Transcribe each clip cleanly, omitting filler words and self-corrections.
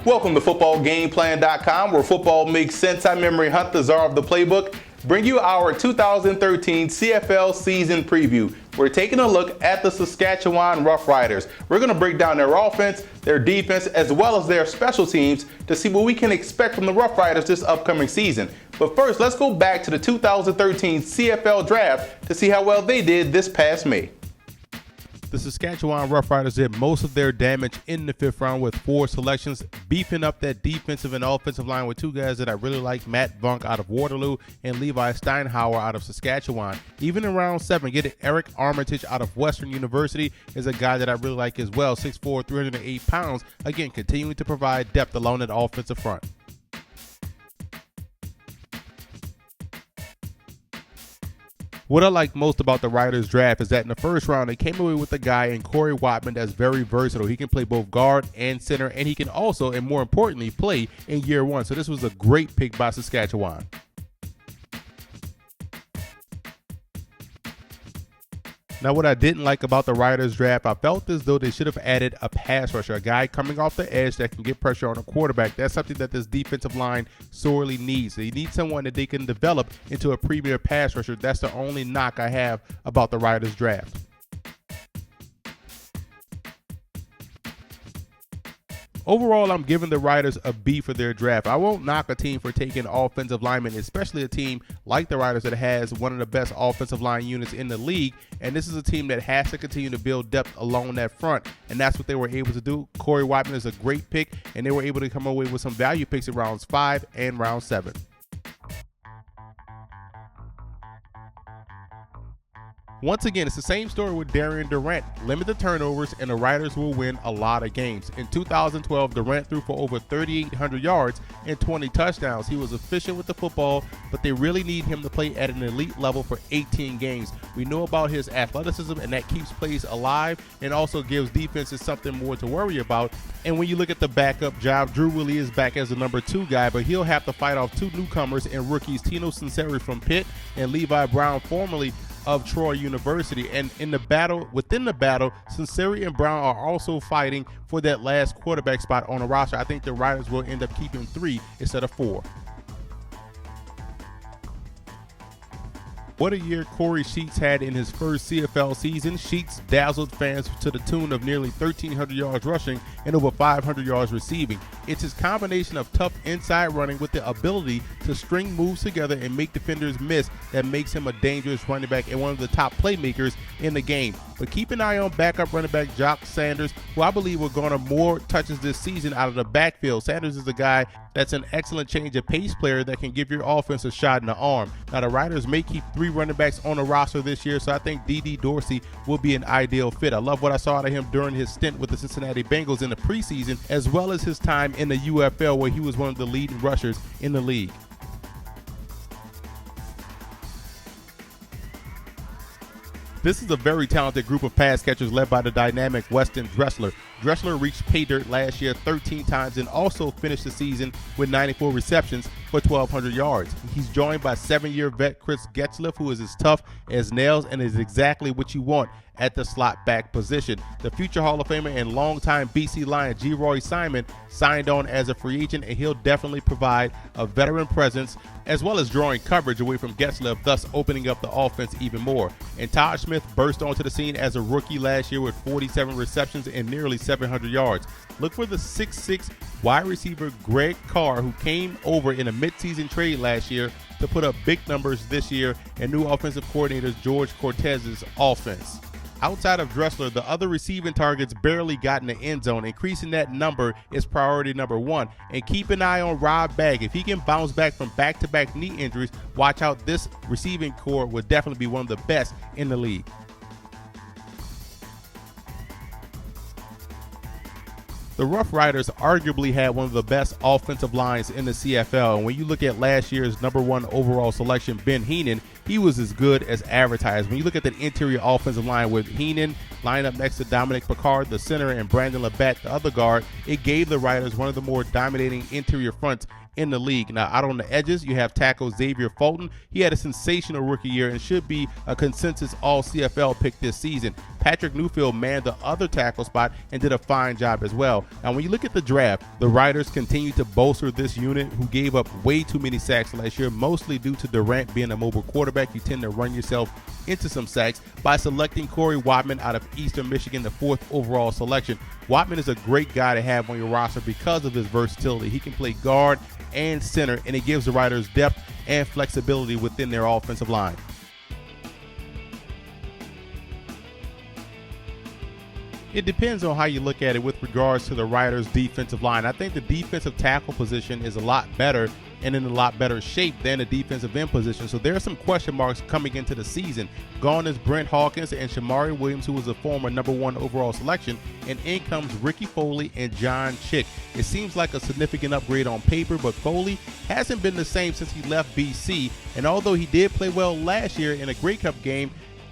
Welcome to footballgameplan.com, where football makes sense. I'm Memory Hunt, the czar of the playbook. Bring you our 2013 CFL season preview. We're taking a look at the Saskatchewan Roughriders. We're going to break down their offense, their defense, as well as their special teams to see what we can expect from the Roughriders this upcoming season. But first, let's go back to the 2013 CFL draft to see how well they did this past May. The Saskatchewan Roughriders did most of their damage in the 5th round with 4 selections, beefing up that defensive and offensive line with 2 guys that I really like, Matt Vunk out of Waterloo and Levi Steinhauer out of Saskatchewan. Even in round 7, getting Eric Armitage out of Western University is a guy that I really like as well, 6'4", 308 pounds, again continuing to provide depth along that offensive front. What I like most about the Riders draft is that in the 1st round, they came away with a guy in Corey Watman that's very versatile. He can play both guard and center, and he can also, and more importantly, play in year 1. So this was a great pick by Saskatchewan. Now, what I didn't like about the Riders draft, I felt as though they should have added a pass rusher, a guy coming off the edge that can get pressure on a quarterback. That's something that this defensive line sorely needs. They need someone that they can develop into a premier pass rusher. That's the only knock I have about the Riders draft. Overall, I'm giving the Riders a B for their draft. I won't knock a team for taking offensive linemen, especially a team like the Riders that has one of the best offensive line units in the league. And this is a team that has to continue to build depth along that front. And that's what they were able to do. Corey Watman is a great pick, and they were able to come away with some value picks in rounds 5 and round 7. Once again, it's the same story with Darian Durant. Limit the turnovers and the Riders will win a lot of games. In 2012, Durant threw for over 3,800 yards and 20 touchdowns. He was efficient with the football, but they really need him to play at an elite level for 18 games. We know about his athleticism, and that keeps plays alive and also gives defenses something more to worry about. And when you look at the backup job, Drew Willie is back as the number 2 guy, but he'll have to fight off 2 newcomers and rookies, Tino Sinceri from Pitt and Levi Brown, formerly of Troy University. And within the battle, Sinceri and Brown are also fighting for that last quarterback spot on the roster. I think the Riders will end up keeping 3 instead of 4. What a year Corey Sheets had in his first CFL season. Sheets dazzled fans to the tune of nearly 1,300 yards rushing and over 500 yards receiving. It's his combination of tough inside running with the ability to string moves together and make defenders miss that makes him a dangerous running back and one of the top playmakers in the game. But keep an eye on backup running back Jock Sanders, who I believe will garner more touches this season out of the backfield. Sanders is a guy that's an excellent change of pace player that can give your offense a shot in the arm. Now, the Riders may keep 3 running backs on the roster this year, so I think D.D. Dorsey will be an ideal fit. I love what I saw out of him during his stint with the Cincinnati Bengals in the preseason, as well as his time in the UFL, where he was one of the leading rushers in the league. This is a very talented group of pass catchers led by the dynamic Weston Dressler. Dressler reached pay dirt last year 13 times and also finished the season with 94 receptions for 1,200 yards. He's joined by 7-year vet Chris Getzlaff, who is as tough as nails and is exactly what you want at the slot back position. The future Hall of Famer and longtime BC Lion G. Roy Simon signed on as a free agent, and he'll definitely provide a veteran presence as well as drawing coverage away from Getzlaff, thus opening up the offense even more. And Todd Smith burst onto the scene as a rookie last year with 47 receptions and nearly 700 yards. Look for the 6'6" wide receiver Greg Carr, who came over in a midseason trade last year to put up big numbers this year, and new offensive coordinator George Cortez's offense. Outside of Dressler, the other receiving targets barely got in the end zone. Increasing that number is priority number 1. And keep an eye on Rob Bagg. If he can bounce back from back-to-back knee injuries, watch out. This receiving core will definitely be one of the best in the league. The Roughriders arguably had one of the best offensive lines in the CFL. And when you look at last year's number 1 overall selection, Ben Heenan, he was as good as advertised. When you look at that interior offensive line with Heenan lined up next to Dominic Picard, the center, and Brandon Labatt, the other guard, it gave the Riders one of the more dominating interior fronts in the league. Now, out on the edges, you have tackle Xavier Fulton. He had a sensational rookie year and should be a consensus all-CFL pick this season. Patrick Newfield manned the other tackle spot and did a fine job as well. Now, when you look at the draft, the Riders continue to bolster this unit, who gave up way too many sacks last year, mostly due to Durant being a mobile quarterback. You tend to run yourself into some sacks by selecting Corey Watman out of Eastern Michigan, the 4th overall selection. Watman is a great guy to have on your roster because of his versatility. He can play guard and center, and it gives the Riders depth and flexibility within their offensive line. It depends on how you look at it with regards to the Riders' defensive line. I think the defensive tackle position is a lot better and in a lot better shape than the defensive end position. So there are some question marks coming into the season. Gone is Brent Hawkins and Shamari Williams, who was a former #1 overall selection, and in comes Ricky Foley and John Chick. It seems like a significant upgrade on paper, but Foley hasn't been the same since he left BC, and although he did play well last year in a Grey Cup game,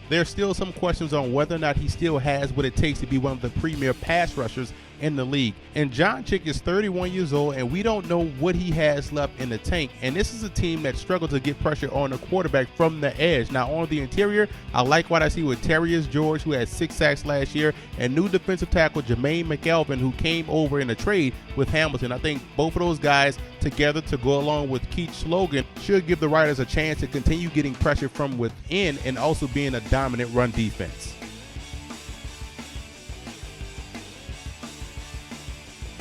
there's still some questions on whether or not he still has what it takes to be one of the premier pass rushers in the league. And John Chick is 31 years old, and we don't know what he has left in the tank. And this is a team that struggled to get pressure on the quarterback from the edge. Now, on the interior, I like what I see with Terrius George, who had 6 sacks last year, and new defensive tackle Jermaine McElvin, who came over in a trade with Hamilton. I think both of those guys together, to go along with Keith Logan, should give the Riders a chance to continue getting pressure from within and also being a dominant run defense.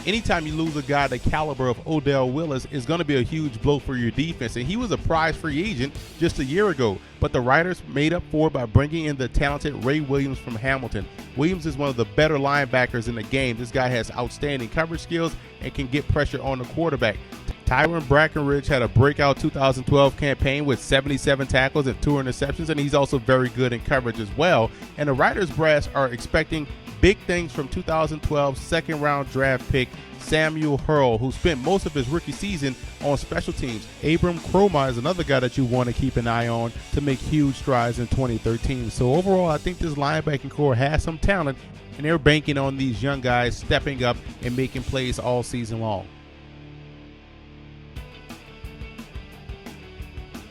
Anytime you lose a guy the caliber of Odell Willis is going to be a huge blow for your defense, and he was a prize free agent just a year ago, but the Riders made up for it by bringing in the talented Ray Williams from Hamilton. Williams is one of the better linebackers in the game. This guy has outstanding coverage skills and can get pressure on the quarterback. Tyron Brackenridge had a breakout 2012 campaign with 77 tackles and 2 interceptions, and he's also very good in coverage as well. And the Riders brass are expecting big things from 2012 second-round draft pick Samuel Hurl, who spent most of his rookie season on special teams. Abram Croma is another guy that you want to keep an eye on to make huge strides in 2013. So overall, I think this linebacking core has some talent, and they're banking on these young guys stepping up and making plays all season long.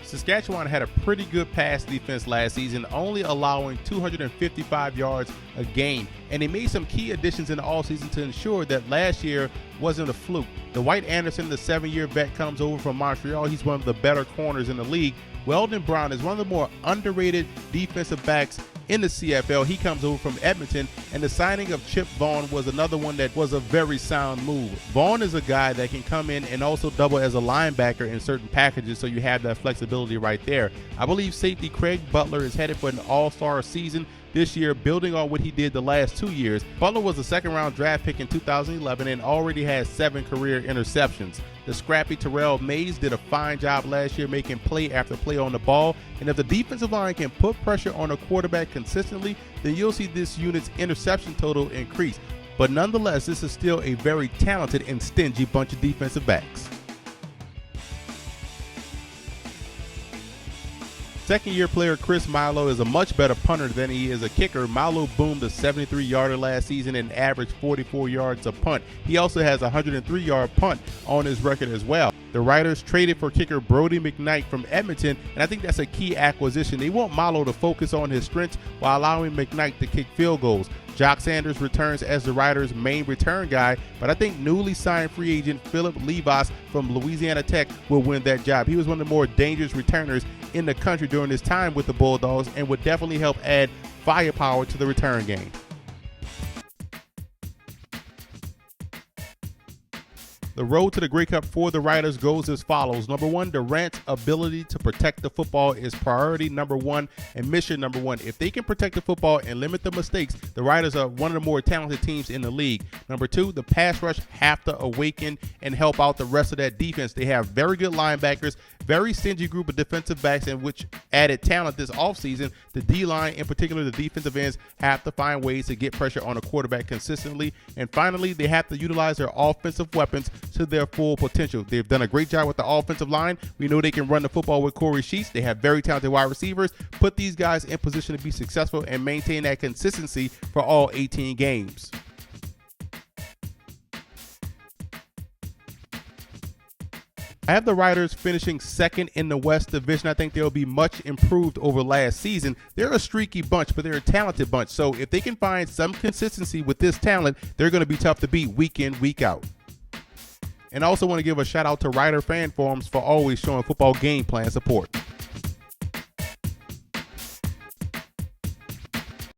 Saskatchewan had a pretty good pass defense last season, only allowing 255 yards a game, and they made some key additions in the offseason to ensure that last year wasn't a fluke. Dwight Anderson, the 7-year vet, comes over from Montreal. He's one of the better corners in the league. Weldon Brown is one of the more underrated defensive backs in the CFL. He comes over from Edmonton, and the signing of Chip Vaughn was another one that was a very sound move. Vaughn is a guy that can come in and also double as a linebacker in certain packages, so you have that flexibility right there. I believe safety Craig Butler is headed for an all-star season this year, building on what he did the last 2 years. Butler was a second-round draft pick in 2011 and already has 7 career interceptions. The scrappy Terrell Mays did a fine job last year making play after play on the ball, and if the defensive line can put pressure on a quarterback consistently, then you'll see this unit's interception total increase. But nonetheless, this is still a very talented and stingy bunch of defensive backs. Second-year player Chris Milo is a much better punter than he is a kicker. Milo boomed a 73-yarder last season and averaged 44 yards a punt. He also has a 103-yard punt on his record as well. The Riders traded for kicker Brody McKnight from Edmonton, and I think that's a key acquisition. They want Milo to focus on his strengths while allowing McKnight to kick field goals. Jock Sanders returns as the Riders' main return guy, but I think newly signed free agent Philip Levas from Louisiana Tech will win that job. He was one of the more dangerous returners in the country during his time with the Bulldogs and would definitely help add firepower to the return game. The road to the Grey Cup for the Riders goes as follows. Number 1, Durant's ability to protect the football is priority number 1 and mission number 1. If they can protect the football and limit the mistakes, the Riders are one of the more talented teams in the league. Number 2, the pass rush have to awaken and help out the rest of that defense. They have very good linebackers, very stingy group of defensive backs, and which added talent this offseason. The D-line, in particular the defensive ends, have to find ways to get pressure on a quarterback consistently. And finally, they have to utilize their offensive weapons to their full potential. They've done a great job with the offensive line. We know they can run the football with Corey Sheets. They have very talented wide receivers. Put these guys in position to be successful and maintain that consistency for all 18 games. I have the Riders finishing second in the West Division. I think they'll be much improved over last season. They're a streaky bunch, but they're a talented bunch. So if they can find some consistency with this talent, they're going to be tough to beat week in, week out. And I also want to give a shout out to Rider Fan Forums for always showing football game plan support.